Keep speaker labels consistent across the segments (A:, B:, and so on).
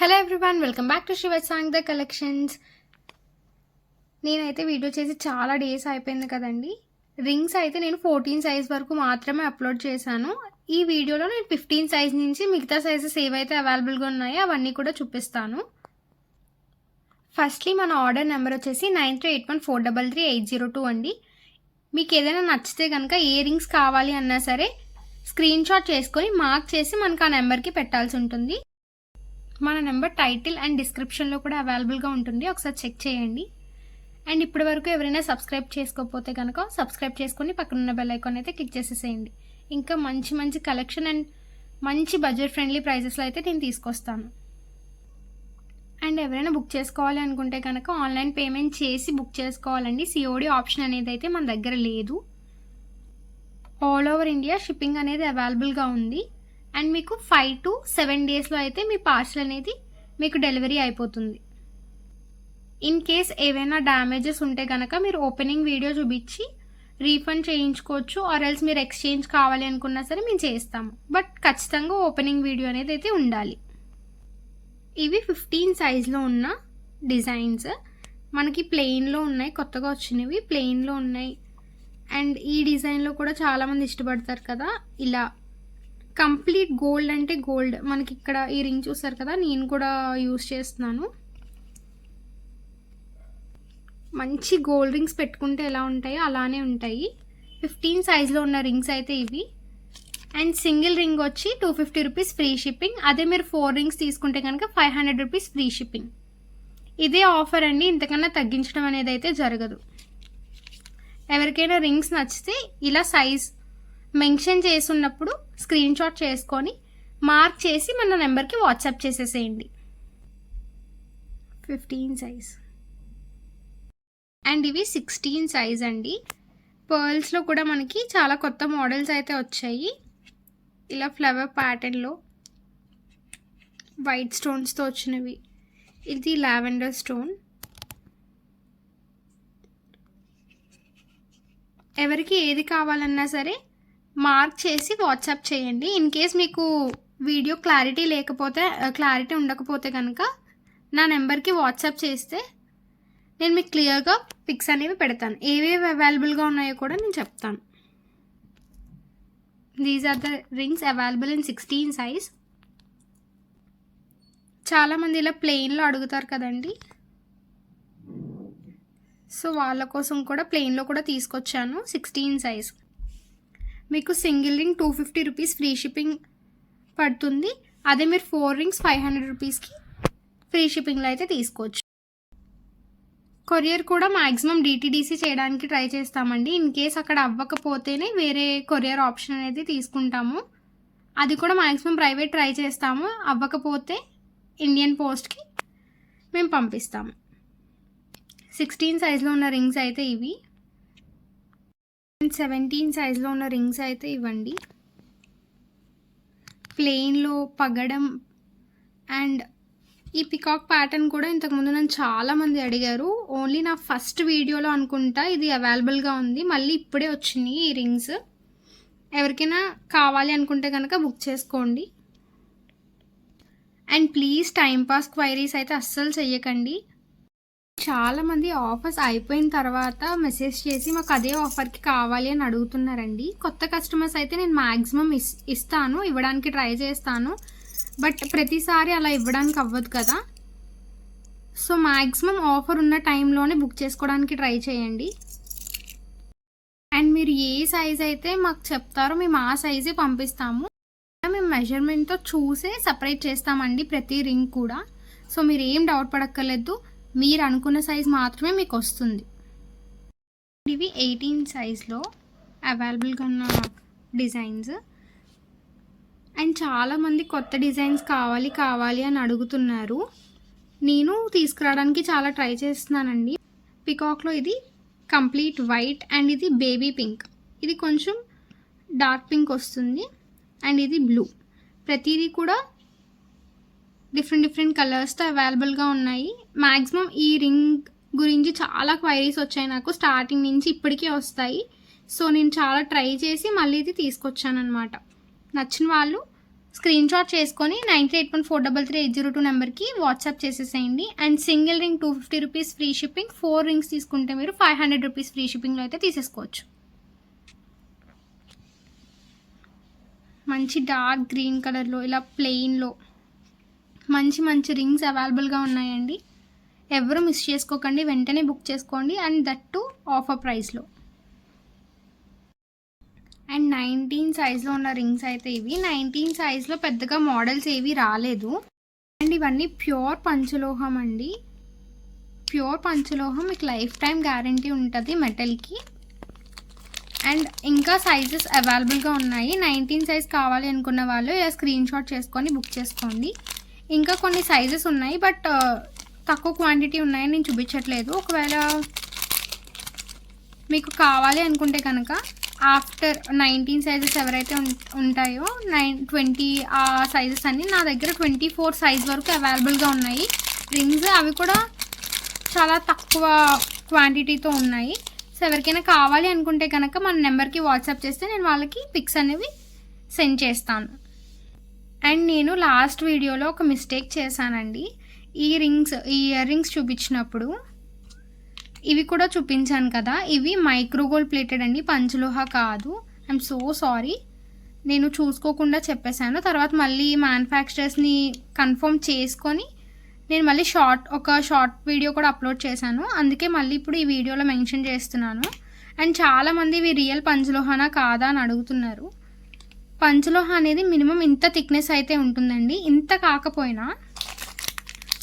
A: Hello everyone, welcome back to Shiva song the collections. నేనైతే video చేసి చాలా డేస్ అయిపోయింది కదండి. రింగ్స్ అయితే నేను 14 సైజ్ వరకు మాత్రమే అప్లోడ్ చేశాను. ఈ వీడియోలో నేను 15 సైజ్ నుంచి మిగతా సైజెస్ ఏవైతే అవైలబుల్గా ఉన్నాయో అవన్నీ కూడా చూపిస్తాను. ఫస్ట్లీ మన ఆర్డర్ నెంబర్ వచ్చేసి 9381433802 అండి. మీకు ఏదైనా నచ్చితే కనుక ఏ రింగ్స్ కావాలి అన్నా సరే స్క్రీన్ షాట్ చేసుకొని మార్క్ చేసి మనకు ఆ నెంబర్కి పెట్టాల్సి ఉంటుంది. మన నెంబర్ టైటిల్ అండ్ డిస్క్రిప్షన్లో కూడా అవైలబుల్గా ఉంటుంది, ఒకసారి చెక్ చేయండి. అండ్ ఇప్పటి వరకు ఎవరైనా సబ్స్క్రైబ్ చేసుకోకపోతే కనుక సబ్స్క్రైబ్ చేసుకొని పక్కనున్న బెల్ ఐకాన్ అయితే క్లిక్ చేసేసేయండి. ఇంకా మంచి మంచి కలెక్షన్ అండ్ మంచి బడ్జెట్ ఫ్రెండ్లీ ప్రైజెస్లో అయితే నేను తీసుకొస్తాను. అండ్ ఎవరైనా బుక్ చేసుకోవాలి అనుకుంటే కనుక ఆన్లైన్ పేమెంట్ చేసి బుక్ చేసుకోవాలండి. సిఓడి ఆప్షన్ అనేది అయితే మన దగ్గర లేదు. ఆల్ ఓవర్ ఇండియా షిప్పింగ్ అనేది అవైలబుల్గా ఉంది. అండ్ మీకు 5 to 7 డేస్లో అయితే మీ పార్సల్ అనేది మీకు డెలివరీ అయిపోతుంది. ఇన్ కేస్ ఏవైనా డ్యామేజెస్ ఉంటే కనుక మీరు ఓపెనింగ్ వీడియో చూపించి రీఫండ్ చేయించుకోవచ్చు. ఆర్ ఎల్స్ మీరు ఎక్స్చేంజ్ కావాలి అనుకున్నా సరే మేము చేస్తాము. బట్ ఖచ్చితంగా ఓపెనింగ్ వీడియో అనేది అయితే ఉండాలి. ఇవి 15 సైజ్లో ఉన్న డిజైన్స్. మనకి ప్లెయిన్లో ఉన్నాయి, కొత్తగా వచ్చినవి ప్లెయిన్లో ఉన్నాయి. అండ్ ఈ డిజైన్లో కూడా చాలామంది ఇష్టపడతారు కదా. ఇలా కంప్లీట్ గోల్డ్ అంటే గోల్డ్. మనకి ఇక్కడ ఈ రింగ్ చూస్తారు కదా, నేను కూడా యూస్ చేస్తున్నాను. మంచి గోల్డ్ రింగ్స్ పెట్టుకుంటే ఎలా ఉంటాయో అలానే ఉంటాయి. 15 సైజ్లో ఉన్న రింగ్స్ అయితే ఇవి. అండ్ సింగిల్ రింగ్ వచ్చి 250 రూపీస్ ఫ్రీ షిప్పింగ్. అదే మీరు 4 రింగ్స్ తీసుకుంటే కనుక 500 రూపీస్ ఫ్రీ షిప్పింగ్. ఇదే ఆఫర్ అండి, ఇంతకన్నా తగ్గించడం అనేది అయితే జరగదు. ఎవరికైనా రింగ్స్ నచ్చితే ఇలా సైజ్ మెన్షన్ చేస్తున్నప్పుడు స్క్రీన్ షాట్ చేసుకొని మార్క్ చేసి మన నెంబర్కి వాట్సాప్ చేసేసేయండి. 15 సైజ్. అండ్ ఇవి 16 సైజ్ అండి. పర్ల్స్లో కూడా మనకి చాలా కొత్త మోడల్స్ అయితే వచ్చాయి. ఇలా ఫ్లవర్ ప్యాటర్న్లో వైట్ స్టోన్స్తో వచ్చినవి. ఇది లావెండర్ స్టోన్. ఎవరికి ఏది కావాలన్నా సరే మార్క్ చేసి వాట్సాప్ చేయండి. ఇన్ కేస్ మీకు వీడియో క్లారిటీ ఉండకపోతే కనుక నా నెంబర్కి వాట్సాప్ చేస్తే నేను మీకు క్లియర్గా పిక్స్ అనేవి పెడతాను. ఏవేవి అవైలబుల్గా ఉన్నాయో కూడా నేను చెప్తాను. These are the rings available in 16 size. చాలామంది ఇలా ప్లెయిన్లో అడుగుతారు కదండి, సో వాళ్ళ కోసం కూడా ప్లెయిన్లో కూడా తీసుకొచ్చాను. 16 సైజ్. మీకు single ring 250 rupees free shipping పడుతుంది. అదే మీరు 4 రింగ్స్ 500 రూపీస్కి ఫ్రీ షిప్పింగ్లో అయితే తీసుకోవచ్చు. కొరియర్ కూడా మ్యాక్సిమం డిటీడీసీ చేయడానికి ట్రై చేస్తామండి. ఇన్ కేస్ అక్కడ అవ్వకపోతేనే వేరే కొరియర్ ఆప్షన్ అనేది తీసుకుంటాము. అది కూడా మ్యాక్సిమం ప్రైవేట్ ట్రై చేస్తాము. అవ్వకపోతే ఇండియన్ పోస్ట్కి మేము పంపిస్తాము. 16 సైజ్లో ఉన్న రింగ్స్ అయితే ఇవి. 17 సైజ్లో ఉన్న రింగ్స్ అయితే ఇవ్వండి. ప్లెయిన్లో పగడం అండ్ ఈ పికాక్ ప్యాటర్న్ కూడా ఇంతకుముందు నన్ను చాలామంది అడిగారు. ఓన్లీ నా ఫస్ట్ వీడియోలో అనుకుంటా ఇది అవైలబుల్గా ఉంది. మళ్ళీ ఇప్పుడే వచ్చినాయి ఈ రింగ్స్. ఎవరికైనా కావాలి అనుకుంటే కనుక బుక్ చేసుకోండి. అండ్ ప్లీజ్ టైంపాస్ క్వైరీస్ అయితే అస్సలు చెయ్యకండి. చాలామంది ఆఫర్స్ అయిపోయిన తర్వాత మెసేజ్ చేసి మాకు అదే ఆఫర్కి కావాలి అని అడుగుతున్నారండి. కొత్త కస్టమర్స్ అయితే నేను మ్యాక్సిమం ఇస్తాను, ఇవ్వడానికి ట్రై చేస్తాను. బట్ ప్రతిసారి అలా ఇవ్వడానికి అవ్వదు కదా. సో మ్యాక్సిమం ఆఫర్ ఉన్న టైంలోనే బుక్ చేసుకోవడానికి ట్రై చేయండి. అండ్ మీరు ఏ సైజ్ అయితే మాకు చెప్తారో మేము ఆ సైజే పంపిస్తాము. మేము మెజర్మెంట్తో చూసే సపరేట్ చేస్తామండి ప్రతి రింగ్ కూడా. సో మీరు ఏం డౌట్ పడక్కర్లేదు, మీరు అనుకున్న సైజ్ మాత్రమే మీకు వస్తుంది. ఇవి 18 సైజ్లో అవైలబుల్గా ఉన్న డిజైన్స్. అండ్ చాలామంది కొత్త డిజైన్స్ కావాలి అని అడుగుతున్నారు. నేను తీసుకురావడానికి చాలా ట్రై చేస్తున్నానండి. పికాక్లో ఇది కంప్లీట్ వైట్ అండ్ ఇది బేబీ పింక్. ఇది కొంచెం డార్క్ పింక్ వస్తుంది. అండ్ ఇది బ్లూ. ప్రతిదీ కూడా డిఫరెంట్ కలర్స్తో అవైలబుల్గా ఉన్నాయి. మ్యాక్సిమం ఈ రింగ్ గురించి చాలా క్వైరీస్ వచ్చాయి నాకు, స్టార్టింగ్ నుంచి ఇప్పటికీ వస్తాయి. సో నేను చాలా ట్రై చేసి మళ్ళీ ఇది తీసుకొచ్చాను అనమాట. నచ్చిన వాళ్ళు స్క్రీన్ షాట్ చేసుకొని 9814338002 నెంబర్కి వాట్సాప్ చేసేసేయండి. And single ring 250 rupees free shipping, 4 rings తీసుకుంటే మీరు 500 రూపీస్ ఫ్రీ షిప్పింగ్లో అయితే తీసేసుకోవచ్చు. మంచి డార్క్ గ్రీన్ కలర్లో ఇలా ప్లెయిన్లో మంచి రింగ్స్ అవైలబుల్గా ఉన్నాయండి. ఎవరు మిస్ చేసుకోకండి, వెంటనే బుక్ చేసుకోండి. అండ్ దట్ టు ఆఫర్ ప్రైస్లో. అండ్ 19 సైజ్లో ఉన్న రింగ్స్ అయితే ఇవి. 19 సైజ్లో పెద్దగా మోడల్స్ ఏవి రాలేదు. అండ్ ఇవన్నీ ప్యూర్ పంచలోహం అండి. ప్యూర్ పంచలోహం మీకు లైఫ్ టైం గ్యారంటీ ఉంటుంది మెటల్కి. అండ్ ఇంకా సైజెస్ అవైలబుల్గా ఉన్నాయి. 19 సైజ్ కావాలి అనుకున్న వాళ్ళు ఇలా స్క్రీన్ షాట్ చేసుకొని బుక్ చేసుకోండి. ఇంకా కొన్ని సైజెస్ ఉన్నాయి, బట్ తక్కువ క్వాంటిటీ ఉన్నాయని నేను చూపించట్లేదు. ఒకవేళ మీకు కావాలి అనుకుంటే కనుక ఆఫ్టర్ 19 సైజెస్ ఎవరైతే ఉంటాయో 20 ఆ సైజెస్ అన్నీ నా దగ్గర 24 సైజ్ వరకు అవైలబుల్గా ఉన్నాయి రింగ్స్. అవి కూడా చాలా తక్కువ క్వాంటిటీతో ఉన్నాయి. సో ఎవరికైనా కావాలి అనుకుంటే కనుక మన నెంబర్కి వాట్సాప్ చేస్తే నేను వాళ్ళకి పిక్స్ అనేవి సెండ్ చేస్తాను. అండ్ నేను లాస్ట్ వీడియోలో ఒక మిస్టేక్ చేశానండి. ఈ ఇయర్ రింగ్స్ చూపించినప్పుడు ఇవి కూడా చూపించాను కదా, ఇవి మైక్రోగోల్డ్ ప్లేటెడ్ అండి, పంచలోహ కాదు. ఐఎమ్ సో సారీ, నేను చూసుకోకుండా చెప్పేశాను. తర్వాత మళ్ళీ మ్యానుఫ్యాక్చరర్స్ని కన్ఫర్మ్ చేసుకొని నేను మళ్ళీ ఒక షార్ట్ వీడియో కూడా అప్లోడ్ చేశాను. అందుకే మళ్ళీ ఇప్పుడు ఈ వీడియోలో మెన్షన్ చేస్తున్నాను. అండ్ చాలామంది ఇవి రియల్ పంచలోహనా కాదా అని అడుగుతున్నారు. పంచలోహ అనేది మినిమం ఇంత థిక్నెస్ అయితే ఉంటుందండి. ఇంత కాకపోయినా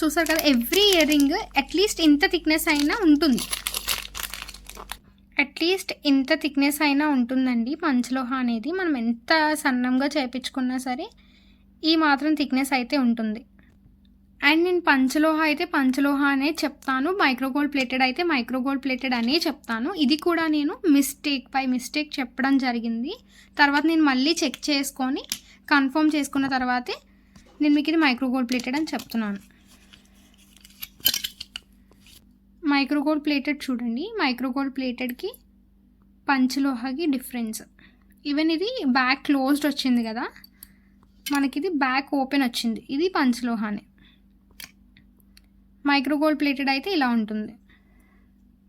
A: చూసారు కదా, ఎవ్రీ ఇయర్ రింగ్ అట్లీస్ట్ ఇంత థిక్నెస్ అయినా ఉంటుంది. అట్లీస్ట్ ఇంత థిక్నెస్ అయినా ఉంటుందండి పంచలోహ అనేది. మనం ఎంత సన్నంగా చేయించుకున్నా సరే ఈ మాత్రం థిక్నెస్ అయితే ఉంటుంది. అండ్ నేను పంచలోహ అనే చెప్తాను, మైక్రోగోల్డ్ ప్లేటెడ్ అయితే మైక్రోగోల్డ్ ప్లేటెడ్ అనే చెప్తాను. ఇది కూడా నేను మిస్టేక్ చెప్పడం జరిగింది. తర్వాత నేను మళ్ళీ చెక్ చేసుకొని కన్ఫర్మ్ చేసుకున్న తర్వాతే నేను మీకు ఇది మైక్రోగోల్డ్ ప్లేటెడ్ అని చెప్తున్నాను. మైక్రోగోల్డ్ ప్లేటెడ్ చూడండి, మైక్రోగోల్డ్ ప్లేటెడ్కి పంచలోహకి డిఫరెన్స్. ఈవెన్ ఇది బ్యాక్ క్లోజ్డ్ వచ్చింది కదా, మనకిది బ్యాక్ ఓపెన్ వచ్చింది. ఇది పంచలోహానే. మైక్రోగోల్డ్ ప్లేటెడ్ అయితే ఇలా ఉంటుంది.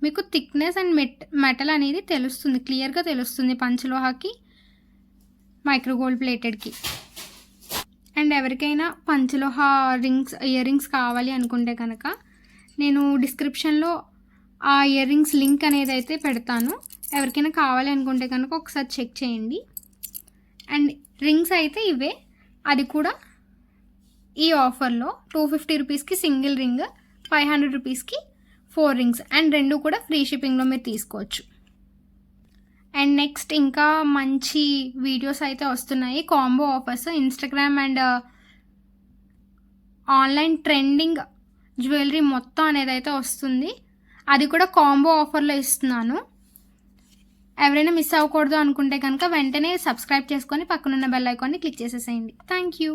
A: మీకు థిక్నెస్ అండ్ మెటల్ అనేది తెలుస్తుంది, క్లియర్గా తెలుస్తుంది పంచలోహకి మైక్రోగోల్డ్ ప్లేటెడ్కి. అండ్ ఎవరికైనా పంచలోహ ఇయర్ రింగ్స్ కావాలి అనుకుంటే కనుక నేను డిస్క్రిప్షన్లో ఆ ఇయర్ రింగ్స్ లింక్ అనేది అయితే పెడతాను. ఎవరికైనా కావాలి అనుకుంటే కనుక ఒకసారి చెక్ చేయండి. అండ్ రింగ్స్ అయితే ఇవే, అది కూడా ఈ ఆఫర్లో 250 రూపీస్కి సింగిల్ రింగ్, 500 రూపీస్కి 4 రింగ్స్. అండ్ రెండు కూడా ఫ్రీ షిప్పింగ్లో మీరు తీసుకోవచ్చు. అండ్ నెక్స్ట్ ఇంకా మంచి వీడియోస్ అయితే వస్తున్నాయి, combo offers. Instagram and online trending jewellery మొత్తం అనేది అయితే వస్తుంది. అది కూడా కాంబో ఆఫర్లో ఇస్తున్నాను. ఎవరైనా మిస్ అవ్వకూడదు అనుకుంటే కనుక వెంటనే సబ్స్క్రైబ్ చేసుకొని పక్కనున్న బెల్ ఐకాన్ని క్లిక్ చేసేసేయండి. Thank you.